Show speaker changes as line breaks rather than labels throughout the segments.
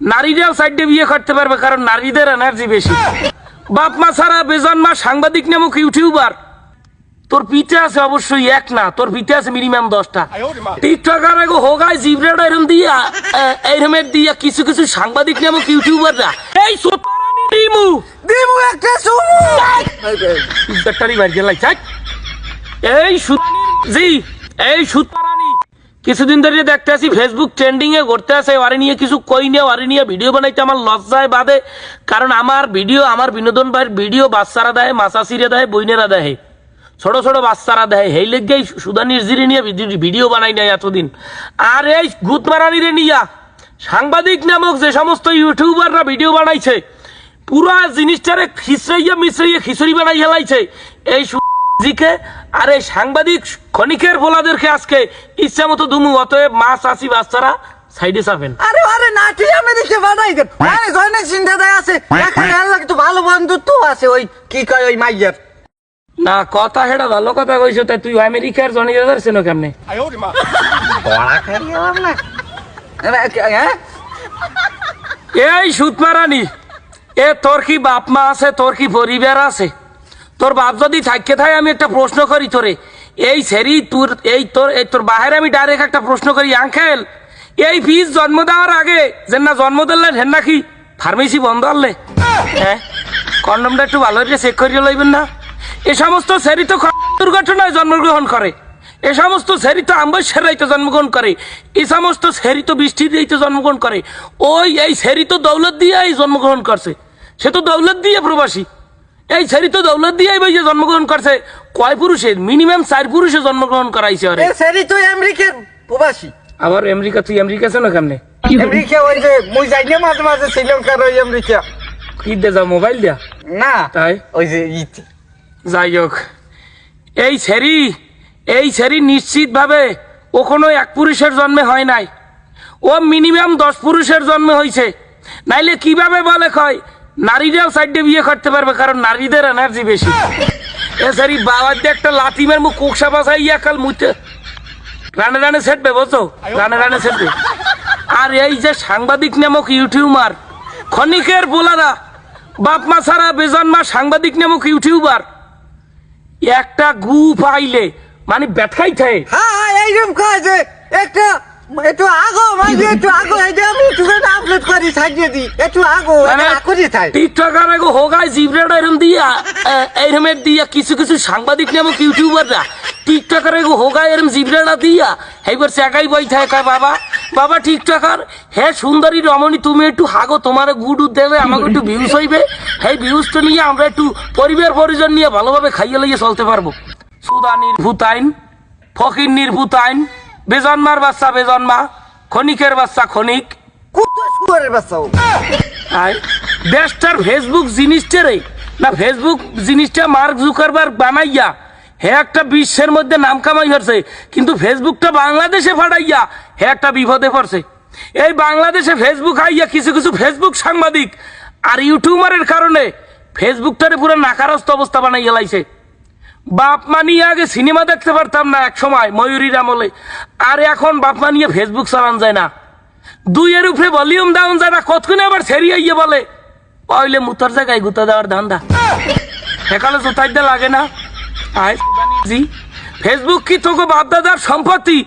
নারীরাও সাইডে বিয়ে করতে পারবে, কারণ নারীদের এনার্জি বেশি। বাপ মা ছাড়া বেজন্মা সাংবাদিক নামক ইউটিউবার, তোর পিঠে আছে অবশ্যই এক না, তোর পিঠে আছে মিনিমাম 10টা। টিকটকার আগে হোগায় জিব্রেটা এরম দিয়া এরমের দিয়া কিছু কিছু সাংবাদিক নামক ইউটিউবাররা এই দিমু দিমু একটা সুমু ব্যাটারি মার গেলাই থাক। এই জি এই সুতারানি কিছুদিন ধরে দেখতে আছি ফেসবুক ট্রেন্ডিং এ ঘুরতে আছে, ওরে নিয়ে কিছু কই নিয়ে ওরে নিয়ে ভিডিও বানাইতে আমার লজ্জায় বাদে, কারণ আমার ভিডিও, আমার বিনোদন ভাইয়ের ভিডিও বাচ্চারা দেয়, মাসাসিরে দেয়, বইনেরা দেয়, ছোট ছোট বাচ্চারা দেয়, এই লেগেই সুদানির জিরে নিয়ে ভিডিও বানাই নাই এতদিন। আর এই গুতমারানিরে নিয়া সাংবাদিক নামক যে সমস্ত ইউটিউবাররা ভিডিও বানাইছে, পুরা জিনিসটারে খিচড়াইয়া মিশ্রাইয়া খিচুড়ি বানাই হেলাইছে এই জিকে। আর এই সাংবাদিক ক্ষণিকের ভোলাদেরকে আজকে ইচ্ছা মতো দুমু, অতএব মা চাষি বাচ্চারা সাইডে চাপেন।
আরে আরে নাটি আমেরিকা বানাই দেন, আরে জয়নে চিন্তা আছে এখন আল্লাহ তো ভালো বন্ধুত্ব আছে, ওই কি কয় ওই মাইয়ার
না কথা, হেডা ভালো কথা কইছো, তাই তুই আমেরিকার জনি যাচ্ছেন কেমনে? এই সুতমারানি, এ তোর কি বাপ মা আছে, তোর কি পরিবার আছে? তোর বাপ যদি থাকতে থাকে, আমি একটা প্রশ্ন করি তোরে, এই সেরি তোর এই তোর বাহিরে আমি ডাইরেক্ট একটা প্রশ্ন করি, আঙ্কেল এই ফিস জন্ম দেওয়ার আগে যে না জন্ম দিলেন হেন নাকি ফার্মেসি বন্ধ আনলে? হ্যাঁ, কন্ডমটা একটু ভালো করে চেক করিয়ে লইবেন না? এ সমস্ত সেরি তো দুর্ঘটনায় জন্মগ্রহণ করে, এ সমস্ত সেরি তো আম্বস্যের রাইতে জন্মগ্রহণ করে, এই সমস্ত সেরি তো বৃষ্টির রাইতে জন্মগ্রহণ করে, ওই এই সেরি তো দৌলত দিয়ে জন্মগ্রহণ করছে, সে তো দৌলত দিয়ে প্রবাসী, এই সেরি তো দৌলত দিয়ে জন্মগ্রহণ করছে। কয় পুরুষের? মিনিমাম 4 পুরুষে জন্মগ্রহণ করাইছে।
সেরি তো আমেরিকার প্রবাসী।
আবার আমেরিকা, তুই আমেরিকা আছে না কেমনে?
আমেরিকা ওই যে মুই যাই না মাঝে মাঝে শ্রীলঙ্কার ওই আমেরিকা।
কি দে যাও, মোবাইল দিয়া?
না
তাই
ওই যে
যাই হোক, এই সেরি নিশ্চিত ভাবে ও কোনো 1 পুরুষের জন্মে হয় নাই, ও মিনিমাম 10 পুরুষের জন্মে হয়েছে। নাইলে কিভাবে বলে কয় নারীরাও সাইডে বিয়ে করতে পারবে, কারণ নারীদের এনার্জি বেশি। এ সেরি বাবার দিয়ে একটা লাথিমের মুখ কোকসা বাসাইয়া কাল মুইতে রানে রানে সেটবে, বুঝছো? রানে রানে সেটবে। আর এই যে সাংবাদিক নামক ইউটিউবার ক্ষণিকের বোলারা, বাপ মা ছাড়া বেজন্মা সাংবাদিক নামক ইউটিউবার, একটা গু পাইলে মানে ব্যাথাই থাকে।
হ্যাঁ এইরকম কয় যে একটা একটু আগো মাঝে একটু আগো এটা আমি ইউটিউবে আপলোড করি ছাড়িয়ে দিই, একটু আগো করি তাই
টিকটকার আগে হোগায় জিব্রেটা এরম দিয়া এরমের দিয়া কিছু কিছু সাংবাদিক নামক ইউটিউবাররা টিকটকার আগে হোগায় এরম জিব্রেটা দিয়া এইবার একাই বই থাকে, কয় বাবা বাবা টিকটকার হে সুন্দরী রমণী তুমি একটু হাগো, তোমার গুড দেবে, আমাকে একটু ভিউজ হইবে, এই ভিউজটা নিয়ে আমরা একটু পরিবার পরিজন নিয়ে ভালোভাবে খাইয়ে লইয়ে চলতে পারবো। সুদানির ভূতাইন, ফকির নির্ভূতাইন, বেজন্মার বাচ্চা বেজন্মা, ক্ষণিকের বাচ্চা ক্ষণিক, দেশটার ফেসবুক জিনিসটারে না, ফেসবুক জিনিসটা মার্ক জুকারবার্গ বানাইয়া হে একটা বিশ্বের মধ্যে নাম কামাই হচ্ছে, কিন্তু ফেসবুকটা বাংলাদেশে ফাটাইয়া হে একটা বিপদে পড়ছে। এই বাংলাদেশে ফেসবুক আইয়া কিছু কিছু ফেসবুক সাংবাদিক আর ইউটিউবারের কারণে ফেসবুকটারে পুরো নাকারস্ত অবস্থা বানাই গেলাইছে। বাপ মা নিয়ে আগে সিনেমা দেখতে পারতাম না এক সময় ময়ূরীর আমলে, আর এখন বাপ মা নিয়ে ফেসবুক চালান যায় না, 2-এর উপরে ভলিউম ডাউন যায় না, কতক্ষণে আবার ছেড়িয়ে ইয়ে বলে পয়লে মুতার জায়গায় গুতা দেওয়ার ধান্দা, একালে জোতাই দিয়ে লাগে না। জি ফেসবুক কি তোকে বাপ দাদার সম্পত্তি?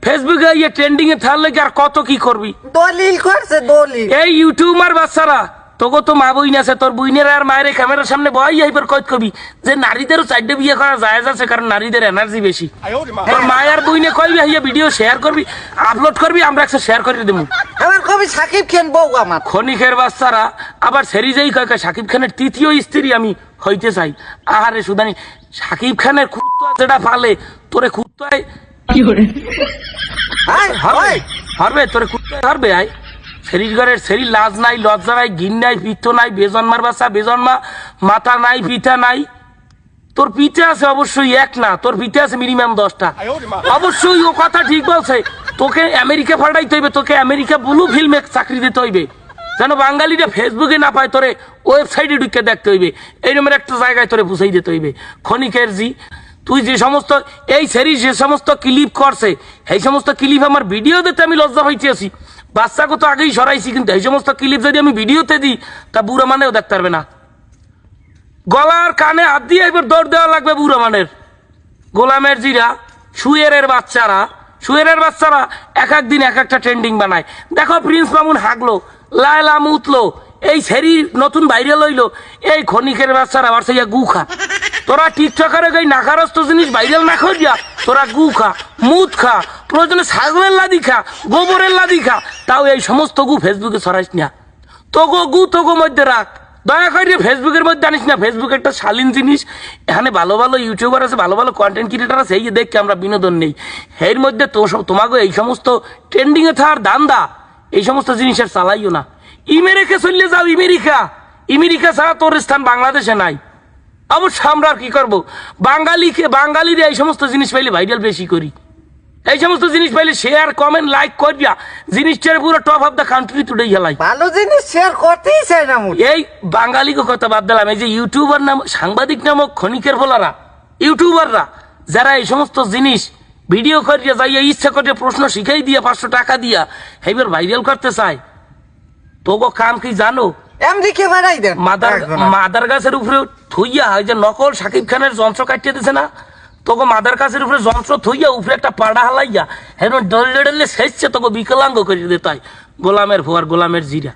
ফেসবুকে ইয়ে ট্রেন্ডিং এ থাকলে কি আর কত কি করবি?
দলিল করছে দলিল।
এই ইউটিউবার বাচ্চারা তোকে তো মা বইন আছে, তোর বইনের আর মায়ের ক্যামেরার সামনে বই এইবার কত কবি যে নারীদেরও 4টে বিয়ে করা জায়েজ আছে, কারণ নারীদের এনার্জি বেশি। তোর মায়ের বইনে কইবি হইয়া ভিডিও শেয়ার করবি, আপলোড করবি, আমরা একটা শেয়ার করে দেবো।
আমার কবি সাকিব খান বউ আমার
ক্ষণিকের বাচ্চারা আবার সেরিজেই কয় সাকিব খানের 3য় স্ত্রী আমি হইতে চাই। আহারে সুদানি, সাকিব খানের কুত্তা যেটা পালে তোরে কুত্তায় কি করে হারবে, তোরে কুত্তায় হারবে। আয় সেরির ঘরের সেরি লাজ নাই, লজ্জা নাই, ঘিন নাই, পিত্ত নাই, বেজন্মার বাচ্চা বেজন্মা, মাথা নাই, পিতা নাই। তোর পিঠে আছে অবশ্যই এক না, তোর পিঠে আছে মিনিমাম 10টা। অবশ্যই ও কথা ঠিক বলছে, তোকে আমেরিকা ফাটাইতে হইবে, তোকে আমেরিকা ব্লু ফিল্মে চাকরি দিতে হইবে, যেন বাঙালিরা ফেসবুকে না পায়, তোরে ওয়েবসাইটে ঢুকে দেখতে হইবে, এইরকম একটা জায়গায় তোরে বুঝাই দিতে হইবে। ক্ষণিকের জি তুই যে সমস্ত এই সেরি যে সমস্ত ক্লিপ করছে, এই সমস্ত ক্লিপ আমার ভিডিও দিতে আমি লজ্জা পাইতেছি। বাচ্চাকে তো আগেই সরাইছি, কিন্তু এই সমস্ত ক্লিপ যদি আমি ভিডিওতে দিই তা বুড়া মানেও দেখতে পারবে না। গলার কানে হাত দিয়ে এবার দৌড় দেওয়া লাগবে বুড়া মানের। গোলামের জিরা শুয়েরের বাচ্চারা এক এক দিন এক একটা ট্রেন্ডিং বানায়। দেখো প্রিন্স মামুন হাগলো, লায়লা মুতলো, এই সেরি নতুন ভাইরাল হইলো, এই খনিকের বাচ্চারা আবার সেই গু খা। তোরা টিকটকারে এই নাকারস্ত জিনিস ভাইরাল না করিয়া তোরা গু খা, মুত খা, প্রয়োজনে ছাগলের লাদি খা, গোবরের লাদি খা, তাও এই সমস্ত গু ফেসবুকে ছড়াইস না। তোগো গু তোগো মধ্যে রাখ, দয়া করে ফেসবুকের মধ্যে আনিস না। ফেসবুক একটা শালীন জিনিস, এখানে ভালো ভালো ইউটিউবার আছে, ভালো ভালো কন্টেন্ট ক্রিয়েটার আছে, এই যে দেখকে আমরা বিনোদন নেই। এর মধ্যে তোমাকে এই সমস্ত ট্রেন্ডিংয়ে থাকার দান্দা, এই সমস্ত জিনিসের চালাইও না। আমেরিকা চললে যাও, আমেরিকা ছাড়া তোর স্থান বাংলাদেশে নাই। অবশ্য আমরা আর কি করবো, বাঙালির এই সমস্ত জিনিস পাইলে ভাইরাল বেশি করি, এই সমস্ত জিনিস পাইলে শেয়ার কমেন্ট লাইক করিয়া জিনিসটার পুরো টপ অফ দ্য কান্ট্রি তুলেই হেলাই।
ভালো জিনিস শেয়ার করতেই চাই না মুই।
এই বাঙালিকে কথা বাদ দিলাম, এই যে ইউটিউবার নাম সাংবাদিক নামক খনিকের বলারা, ইউটিউবাররা যারা এই সমস্ত জিনিস ভিডিও করিয়া যাইয়া ইচ্ছা করিয়া প্রশ্ন শিখাই দিয়া 500 টাকা দিয়া এইবার ভাইরাল করতে চায়, তোগো কাম কি জানো?
এমডিকে বাড়াই দেন
মাদার গাছের উপরে থইয়া, ওই যে নকল শাকিব খানের যন্ত্র কাটিয়ে দিছে না, তোকে মাদার গাছের উপরে যন্ত্র থইয়া উপরে একটা পাড়া হালাইয়া এখন ডলে ডলে শেষছে তোকে বিকলাঙ্গ করে দিতে হয়। গোলামের ভুয়ার গোলামের জিরা।